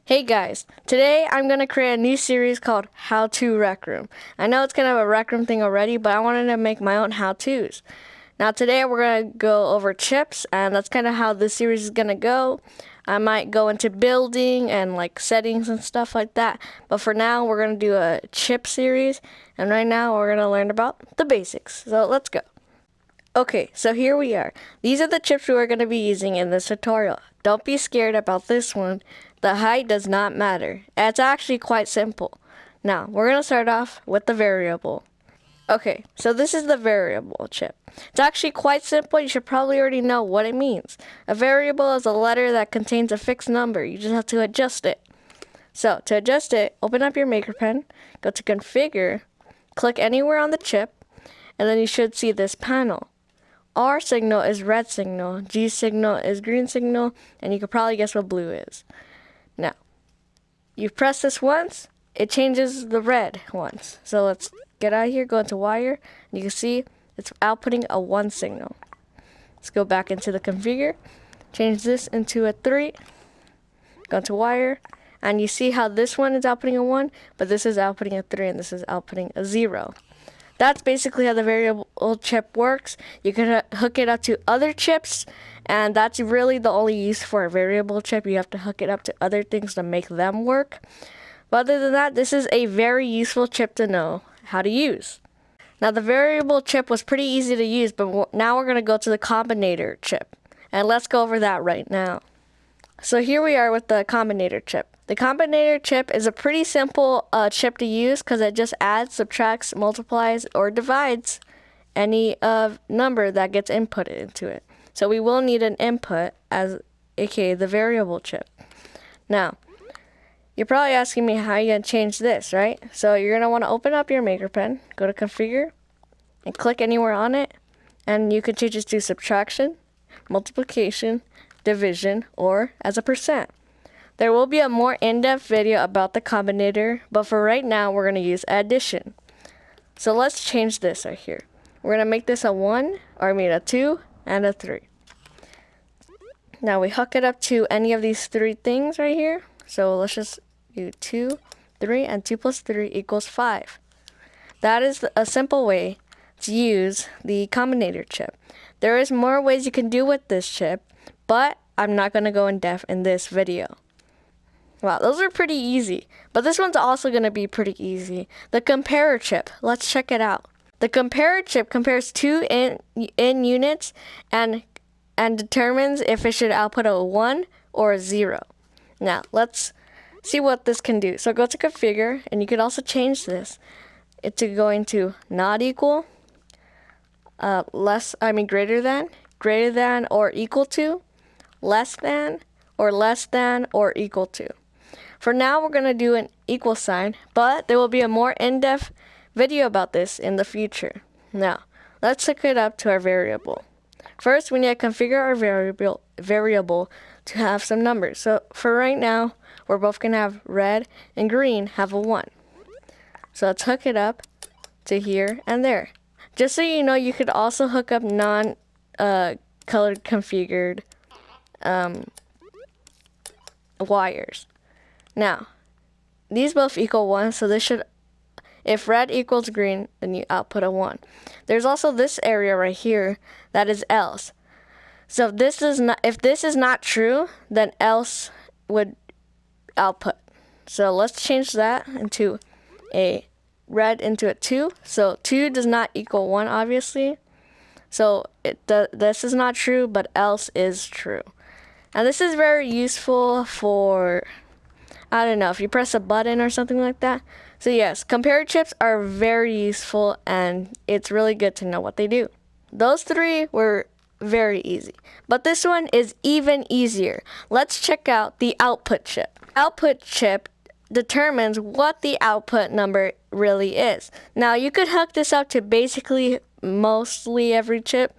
Hey guys, today I'm going to create a new series called How to Rec Room. I know it's kind of a Rec Room thing already, but I wanted to make my own how-tos. Now today we're going to go over chips, and that's kind of how this series is going to go. I might go into building and like settings and stuff like that, but for now we're going to do a chip series, and right now we're going to learn about the basics. So let's go. Okay, so here we are. These are the chips we are going to be using in this tutorial. Don't be scared about this one. The height does not matter. It's actually quite simple. Now, we're going to start off with the variable. Okay, so this is the variable chip. It's actually quite simple. You should probably already know what it means. A variable is a letter that contains a fixed number. You just have to adjust it. So, to adjust it, open up your Maker Pen, go to Configure, click anywhere on the chip, and then you should see this panel. R signal is red signal, G signal is green signal, and you can probably guess what blue is. Now, you press this once, it changes the red once. So let's get out of here, go into wire, and you can see it's outputting a 1 signal. Let's go back into the configure, change this into a 3, go into wire, and you see how this one is outputting a 1, but this is outputting a 3, and this is outputting a 0. That's basically how the variable chip works. You can hook it up to other chips, and that's really the only use for a variable chip. You have to hook it up to other things to make them work. But other than that, this is a very useful chip to know how to use. Now, the variable chip was pretty easy to use, but now we're going to go to the combinator chip. And let's go over that right now. So here we are with the combinator chip. The combinator chip is a pretty simple chip to use because it just adds, subtracts, multiplies, or divides any number that gets inputted into it. So we will need an input, as aka the variable chip. Now, you're probably asking me how you're going to change this, right? So you're going to want to open up your Maker Pen, go to Configure, and click anywhere on it. And you can change it to subtraction, multiplication, division, or as a percent. There will be a more in-depth video about the combinator, but for right now, we're going to use addition. So let's change this right here. We're going to make this a 2, and a 3. Now we hook it up to any of these 3 things right here. So let's just do 2, 3, and 2 plus 3 equals 5. That is a simple way to use the combinator chip. There is more ways you can do with this chip, but I'm not going to go in depth in this video. Wow, those are pretty easy, but this one's also going to be pretty easy. The compare chip, let's check it out. The compare chip compares 2 in units and determines if it should output a 1 or a 0. Now, let's see what this can do. So go to configure, and you can also change this to going to not equal, greater than or equal to, less than or equal to. For now, we're going to do an equal sign, but there will be a more in-depth video about this in the future. Now, let's hook it up to our variable. First, we need to configure our variable to have some numbers. So for right now, we're both going to have red and green have a 1. So let's hook it up to here and there. Just so you know, you could also hook up non-colored configured wires. Now, these both equal 1, so this should, if red equals green, then you output a 1. There's also this area right here that is else. So if this is not true, then else would output. So let's change that into a red into a 2. So 2 does not equal 1, obviously. So this is not true, but else is true. And this is very useful for, I don't know, if you press a button or something like that. So yes, compare chips are very useful, and it's really good to know what they do. Those 3 were very easy, but this one is even easier. Let's check out the output chip. Output chip determines what the output number really is. Now, you could hook this up to basically mostly every chip,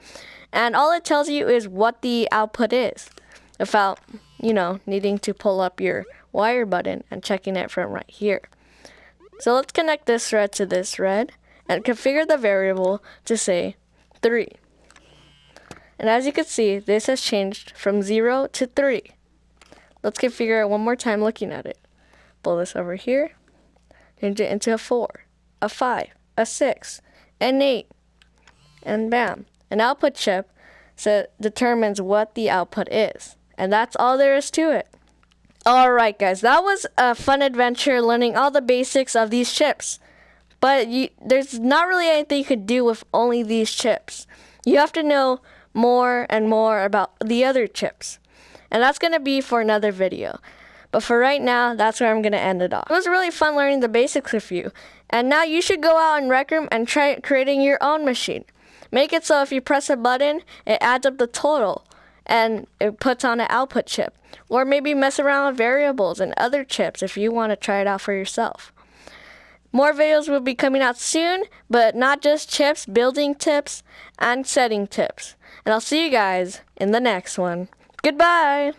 and all it tells you is what the output is, without, needing to pull up your wire button and checking it from right here. So let's connect this red to this red and configure the variable to say 3. And as you can see, this has changed from 0 to 3. Let's configure it one more time looking at it. Pull this over here, change it into a 4, a 5, a 6, an 8, and bam. An output chip determines what the output is. And that's all there is to it. Alright guys, that was a fun adventure learning all the basics of these chips. But there's not really anything you could do with only these chips. You have to know more and more about the other chips. And that's going to be for another video. But for right now, that's where I'm going to end it off. It was really fun learning the basics with you. And now you should go out in Rec Room and try creating your own machine. Make it so if you press a button, it adds up the total and it puts on an output chip. Or maybe mess around with variables and other chips if you want to try it out for yourself. More videos will be coming out soon, but not just chips, building tips and setting tips. And I'll see you guys in the next one. Goodbye!